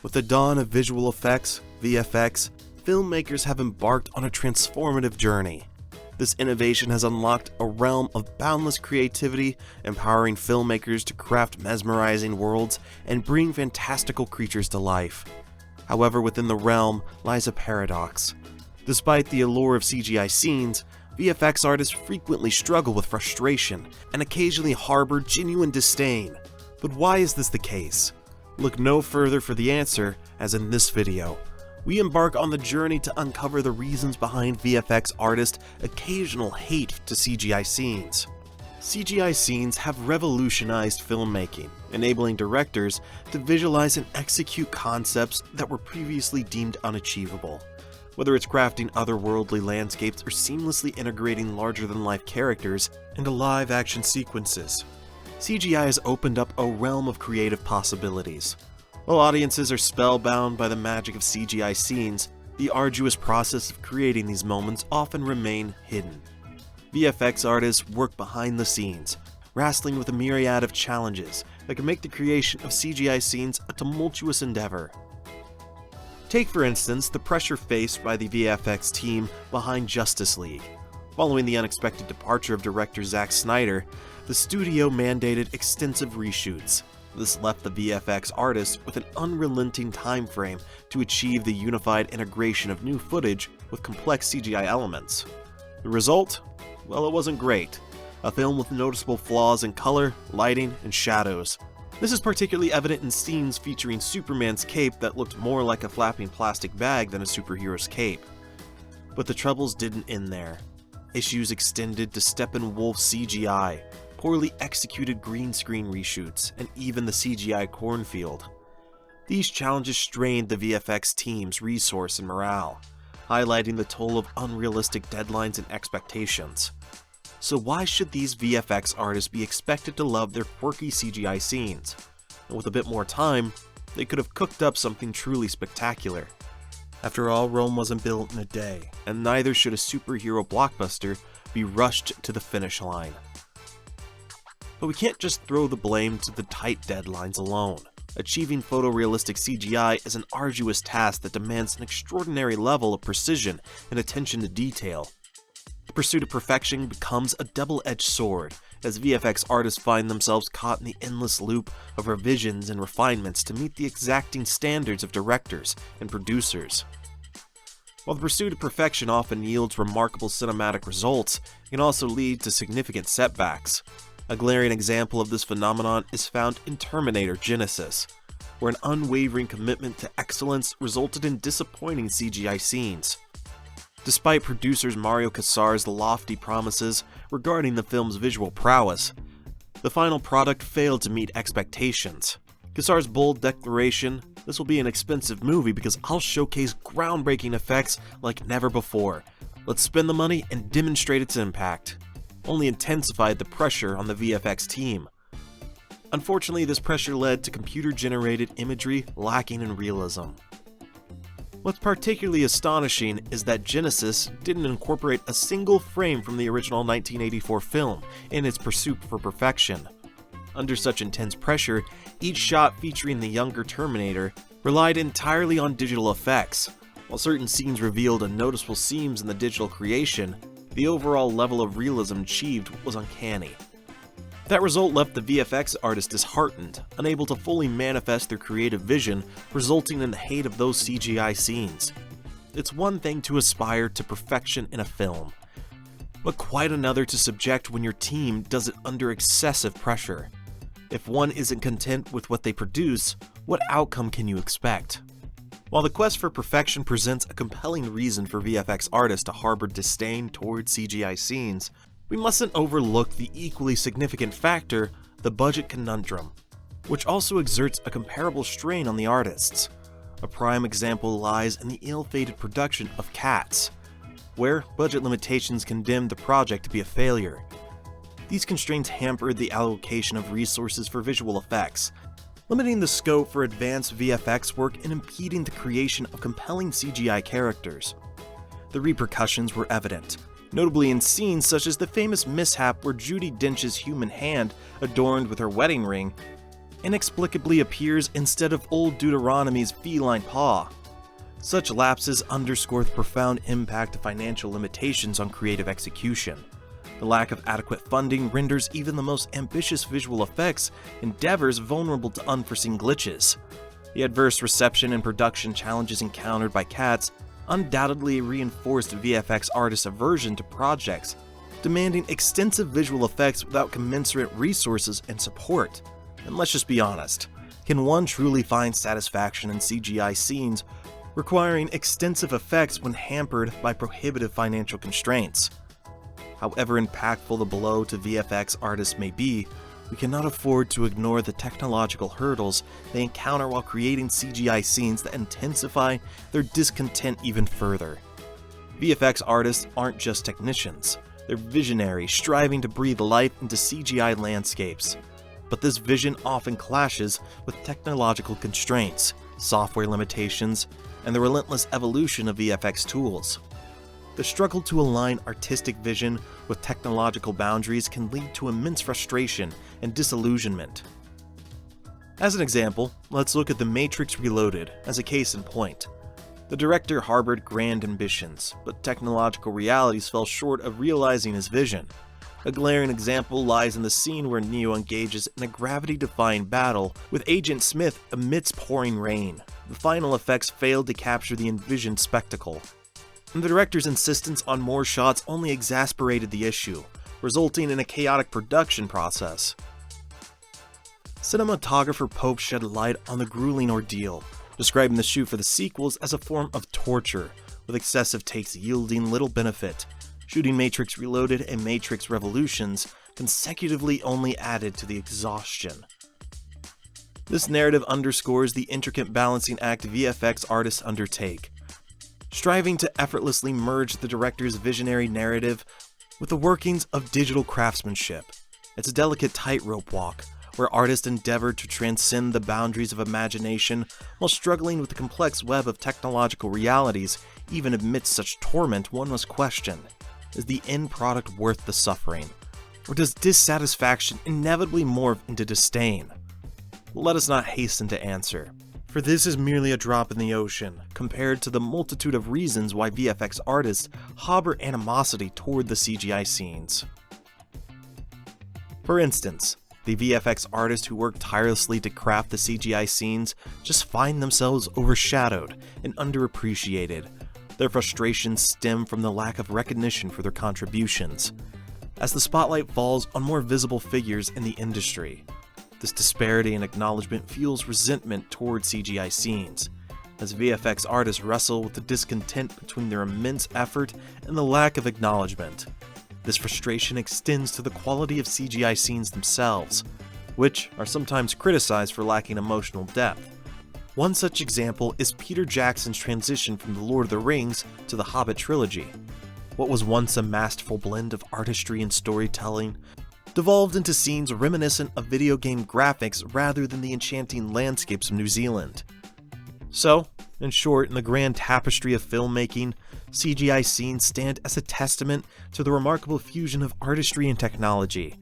With the dawn of visual effects, VFX, filmmakers have embarked on a transformative journey. This innovation has unlocked a realm of boundless creativity, empowering filmmakers to craft mesmerizing worlds and bring fantastical creatures to life. However, within the realm lies a paradox. Despite the allure of CGI scenes, VFX artists frequently struggle with frustration and occasionally harbor genuine disdain. But why is this the case? Look no further for the answer, as in this video, we embark on the journey to uncover the reasons behind VFX artists' occasional hate to CGI scenes. CGI scenes have revolutionized filmmaking, enabling directors to visualize and execute concepts that were previously deemed unachievable. Whether it's crafting otherworldly landscapes or seamlessly integrating larger-than-life characters into live-action sequences, CGI has opened up a realm of creative possibilities. While audiences are spellbound by the magic of CGI scenes, the arduous process of creating these moments often remain hidden. VFX artists work behind the scenes, wrestling with a myriad of challenges that can make the creation of CGI scenes a tumultuous endeavor. Take, for instance, the pressure faced by the VFX team behind Justice League. Following the unexpected departure of director Zack Snyder, the studio mandated extensive reshoots. This left the VFX artists with an unrelenting time frame to achieve the unified integration of new footage with complex CGI elements. The result? Well, it wasn't great. A film with noticeable flaws in color, lighting, and shadows. This is particularly evident in scenes featuring Superman's cape that looked more like a flapping plastic bag than a superhero's cape. But the troubles didn't end there. Issues extended to Steppenwolf's CGI, poorly executed green screen reshoots, and even the CGI cornfield. These challenges strained the VFX team's resource and morale, highlighting the toll of unrealistic deadlines and expectations. So why should these VFX artists be expected to love their quirky CGI scenes? And with a bit more time, they could have cooked up something truly spectacular. After all, Rome wasn't built in a day, and neither should a superhero blockbuster be rushed to the finish line. But we can't just throw the blame to the tight deadlines alone. Achieving photorealistic CGI is an arduous task that demands an extraordinary level of precision and attention to detail. The pursuit of perfection becomes a double-edged sword, as VFX artists find themselves caught in the endless loop of revisions and refinements to meet the exacting standards of directors and producers. While the pursuit of perfection often yields remarkable cinematic results, it can also lead to significant setbacks. A glaring example of this phenomenon is found in Terminator Genisys, where an unwavering commitment to excellence resulted in disappointing CGI scenes. Despite producers Mario Casar's lofty promises regarding the film's visual prowess, the final product failed to meet expectations. Casar's bold declaration, "This will be an expensive movie because I'll showcase groundbreaking effects like never before. Let's spend the money and demonstrate its impact," only intensified the pressure on the VFX team. Unfortunately, this pressure led to computer-generated imagery lacking in realism. What's particularly astonishing is that Genisys didn't incorporate a single frame from the original 1984 film in its pursuit for perfection. Under such intense pressure, each shot featuring the younger Terminator relied entirely on digital effects. While certain scenes revealed noticeable seams in the digital creation, the overall level of realism achieved was uncanny. That result left the VFX artists disheartened, unable to fully manifest their creative vision, resulting in the hate of those CGI scenes. It's one thing to aspire to perfection in a film, but quite another to subject when your team does it under excessive pressure. If one isn't content with what they produce, what outcome can you expect? While the quest for perfection presents a compelling reason for VFX artists to harbor disdain towards CGI scenes, we mustn't overlook the equally significant factor, the budget conundrum, which also exerts a comparable strain on the artists. A prime example lies in the ill-fated production of Cats, where budget limitations condemned the project to be a failure. These constraints hampered the allocation of resources for visual effects, limiting the scope for advanced VFX work and impeding the creation of compelling CGI characters. The repercussions were evident, notably in scenes such as the famous mishap where Judi Dench's human hand, adorned with her wedding ring, inexplicably appears instead of old Deuteronomy's feline paw. Such lapses underscore the profound impact of financial limitations on creative execution. The lack of adequate funding renders even the most ambitious visual effects endeavors vulnerable to unforeseen glitches. The adverse reception and production challenges encountered by Cats undoubtedly reinforced VFX artists' aversion to projects demanding extensive visual effects without commensurate resources and support. And let's just be honest, can one truly find satisfaction in CGI scenes requiring extensive effects when hampered by prohibitive financial constraints? However impactful the blow to VFX artists may be, we cannot afford to ignore the technological hurdles they encounter while creating CGI scenes that intensify their discontent even further. VFX artists aren't just technicians, they're visionaries striving to breathe life into CGI landscapes. But this vision often clashes with technological constraints, software limitations, and the relentless evolution of VFX tools. The struggle to align artistic vision with technological boundaries can lead to immense frustration and disillusionment. As an example, let's look at The Matrix Reloaded as a case in point. The director harbored grand ambitions, but technological realities fell short of realizing his vision. A glaring example lies in the scene where Neo engages in a gravity-defying battle with Agent Smith amidst pouring rain. The final effects failed to capture the envisioned spectacle, and the director's insistence on more shots only exasperated the issue, resulting in a chaotic production process. Cinematographer Pope shed light on the grueling ordeal, describing the shoot for the sequels as a form of torture, with excessive takes yielding little benefit. Shooting Matrix Reloaded and Matrix Revolutions consecutively only added to the exhaustion. This narrative underscores the intricate balancing act VFX artists undertake, striving to effortlessly merge the director's visionary narrative with the workings of digital craftsmanship. It's a delicate tightrope walk, where artists endeavor to transcend the boundaries of imagination while struggling with the complex web of technological realities. Even amidst such torment, one must question, is the end product worth the suffering? Or does dissatisfaction inevitably morph into disdain? Let us not hasten to answer, for this is merely a drop in the ocean compared to the multitude of reasons why VFX artists harbor animosity toward the CGI scenes. For instance, the VFX artists who work tirelessly to craft the CGI scenes just find themselves overshadowed and underappreciated. Their frustrations stem from the lack of recognition for their contributions, as the spotlight falls on more visible figures in the industry. This disparity in acknowledgement fuels resentment toward CGI scenes, as VFX artists wrestle with the discontent between their immense effort and the lack of acknowledgement. This frustration extends to the quality of CGI scenes themselves, which are sometimes criticized for lacking emotional depth. One such example is Peter Jackson's transition from The Lord of the Rings to the Hobbit trilogy. What was once a masterful blend of artistry and storytelling devolved into scenes reminiscent of video game graphics rather than the enchanting landscapes of New Zealand. So, in short, in the grand tapestry of filmmaking, CGI scenes stand as a testament to the remarkable fusion of artistry and technology.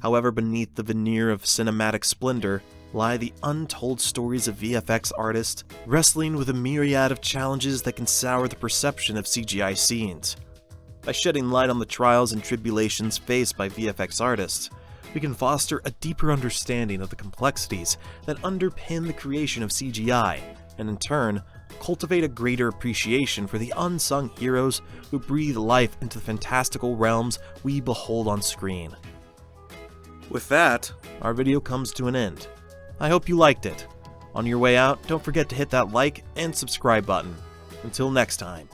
However, beneath the veneer of cinematic splendor lie the untold stories of VFX artists wrestling with a myriad of challenges that can sour the perception of CGI scenes. By shedding light on the trials and tribulations faced by VFX artists, we can foster a deeper understanding of the complexities that underpin the creation of CGI, and in turn, cultivate a greater appreciation for the unsung heroes who breathe life into the fantastical realms we behold on screen. With that, our video comes to an end. I hope you liked it. On your way out, don't forget to hit that like and subscribe button. Until next time.